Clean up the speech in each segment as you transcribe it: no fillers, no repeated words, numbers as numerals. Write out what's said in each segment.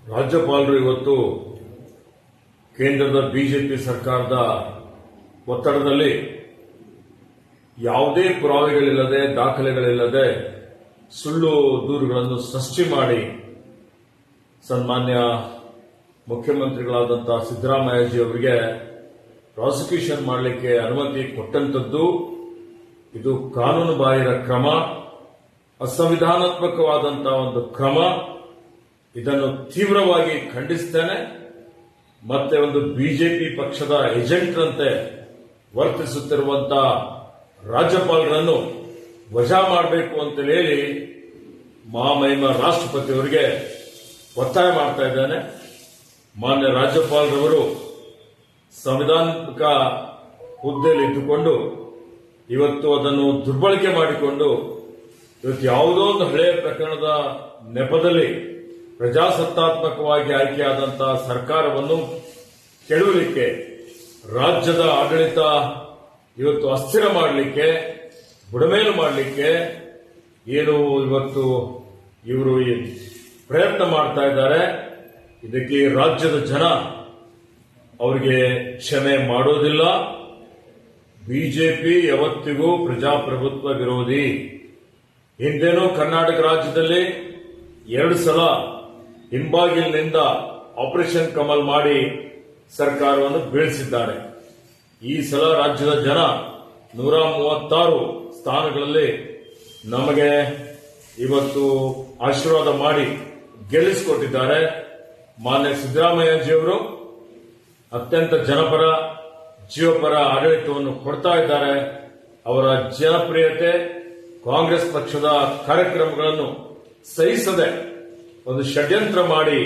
ರಾಜ್ಯಪಾಲರು ಇವತ್ತು ಕೇಂದ್ರದ ಬಿಜೆಪಿ ಸರ್ಕಾರದ ಒತ್ತಡದಲ್ಲಿ ಯಾವುದೇ ಪುರಾವೆಗಳಿಲ್ಲದೆ ದಾಖಲೆಗಳಿಲ್ಲದೆ ಸುಳ್ಳು ದೂರುಗಳನ್ನು ಸೃಷ್ಟಿ ಮಾಡಿ ಸನ್ಮಾನ್ಯ ಮುಖ್ಯಮಂತ್ರಿಗಳಾದಂತಹ ಸಿದ್ದರಾಮಯ್ಯಜಿ ಅವರಿಗೆ ಪ್ರಾಸಿಕ್ಯೂಷನ್ ಮಾಡಲಿಕ್ಕೆ ಅನುಮತಿ ಕೊಟ್ಟಂತದ್ದು ಇದು ಕಾನೂನು ಬಾಹಿರ ಕ್ರಮ, ಅಸಂವಿಧಾನಾತ್ಮಕವಾದಂತಹ ಒಂದು ಕ್ರಮ. ಇದನ್ನು ತೀವ್ರವಾಗಿ ಖಂಡಿಸುತ್ತೇನೆ. ಮತ್ತೆ ಒಂದು ಬಿಜೆಪಿ ಪಕ್ಷದ ಏಜೆಂಟ್ರಂತೆ ವರ್ತಿಸುತ್ತಿರುವಂತಹ ರಾಜ್ಯಪಾಲರನ್ನು ವಜಾ ಮಾಡಬೇಕು ಅಂತ ಹೇಳಿ ಮಹಾಮಹಿಮ ರಾಷ್ಟ್ರಪತಿಯವರಿಗೆ ಒತ್ತಾಯ ಮಾಡ್ತಾ ಇದ್ದೇನೆ. ಮಾನ್ಯ ರಾಜ್ಯಪಾಲರವರು ಸಂವಿಧಾನಿಕ ಹುದ್ದೆಯಲ್ಲಿ ಇಟ್ಟುಕೊಂಡು ಇವತ್ತು ಅದನ್ನು ದುರ್ಬಳಕೆ ಮಾಡಿಕೊಂಡು ಇವತ್ತು ಯಾವುದೋ ಒಂದು ಹಳೆಯ ಪ್ರಕರಣದ ನೆಪದಲ್ಲಿ ಪ್ರಜಾಸತ್ತಾತ್ಮಕವಾಗಿ ಆಯ್ಕೆಯಾದಂತಹ ಸರ್ಕಾರವನ್ನು ಕೆಡವಲಿಕ್ಕೆ, ರಾಜ್ಯದ ಆಡಳಿತ ಇವತ್ತು ಅಸ್ಥಿರ ಮಾಡಲಿಕ್ಕೆ, ಬುಡಮೇಲು ಮಾಡಲಿಕ್ಕೆ ಏನು ಇವತ್ತು ಇವರು ಪ್ರಯತ್ನ ಮಾಡ್ತಾ ಇದ್ದಾರೆ. ಇದಕ್ಕೆ ರಾಜ್ಯದ ಜನ ಅವರಿಗೆ ಕ್ಷಮೆ ಮಾಡೋದಿಲ್ಲ. ಬಿಜೆಪಿ ಯಾವತ್ತಿಗೂ ಪ್ರಜಾಪ್ರಭುತ್ವ ವಿರೋಧಿ. ಹಿಂದೇನೂ ಕರ್ನಾಟಕ ರಾಜ್ಯದಲ್ಲಿ 2 ಸಲ ಹಿಂಬಾಗಿಲಿನಿಂದ ಆಪರೇಷನ್ ಕಮಲ್ ಮಾಡಿ ಸರ್ಕಾರವನ್ನು ಬೀಳಿಸಿದ್ದಾರೆ. ಈ ಸಲ ರಾಜ್ಯದ ಜನ 136 ಸ್ಥಾನಗಳಲ್ಲಿ ನಮಗೆ ಇವತ್ತು ಆಶೀರ್ವಾದ ಮಾಡಿ ಗೆಲ್ಲಿಸಿಕೊಟ್ಟಿದ್ದಾರೆ. ಮಾನ್ಯ ಸಿದ್ದರಾಮಯ್ಯಜಿಯವರು ಅತ್ಯಂತ ಜನಪರ, ಜೀವಪರ ಆಡಳಿತವನ್ನು ಕೊಡ್ತಾ ಇದ್ದಾರೆ. ಅವರ ಜನಪ್ರಿಯತೆ ಕಾಂಗ್ರೆಸ್ ಪಕ್ಷದ ಕಾರ್ಯಕ್ರಮಗಳನ್ನು ಸಹಿಸದೆ ಒಂದು ಷಡ್ಯಂತ್ರ ಮಾಡಿ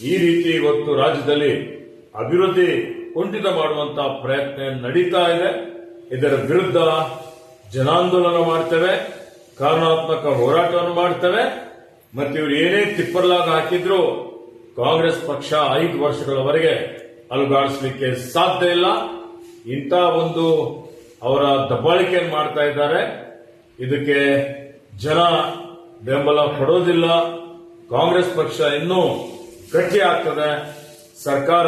ಈ ರೀತಿ ಇವತ್ತು ರಾಜ್ಯದಲ್ಲಿ ಅಭಿವೃದ್ಧಿ ಕುಂಠಿತ ಮಾಡುವಂತಹ ಪ್ರಯತ್ನ ನಡೀತಾ ಇದೆ. ಇದರ ವಿರುದ್ಧ ಜನಾಂದೋಲನ ಮಾಡ್ತೇವೆ, ಕಾನೂನಾತ್ಮಕ ಹೋರಾಟವನ್ನು ಮಾಡ್ತೇವೆ. ಮತ್ತು ಇವರು ಏನೇ ತಿಪ್ಪರ್ಲಾಗ ಹಾಕಿದ್ರು ಕಾಂಗ್ರೆಸ್ ಪಕ್ಷ 5 ವರ್ಷಗಳವರೆಗೆ ಅಲುಗಾಡಿಸಲಿಕ್ಕೆ ಸಾಧ್ಯ ಇಲ್ಲ. ಇಂಥ ಒಂದು ಅವರ ದಬ್ಬಾಳಿಕೆಯನ್ನು ಮಾಡ್ತಾ ಇದ್ದಾರೆ. ಇದಕ್ಕೆ ಜನ ಬೆಂಬಲ ಕೊಡೋದಿಲ್ಲ. ಕಾಂಗ್ರೆಸ್ ಪಕ್ಷ ಇನ್ನೂ ಗಟ್ಟಿ ಆಗ್ತದೆ. ಸರ್ಕಾರ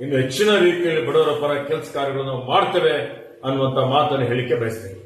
ಇನ್ನು ಹೆಚ್ಚಿನ ರೀತಿಯಲ್ಲಿ ಬಡವರ ಪರ ಕೆಲಸ ಕಾರ್ಯಗಳನ್ನು ಮಾಡ್ತೇವೆ ಅನ್ನುವಂಥ ಮಾತನ್ನು ಹೇಳಿಕೆ ಬಯಸ್ತೇನೆ.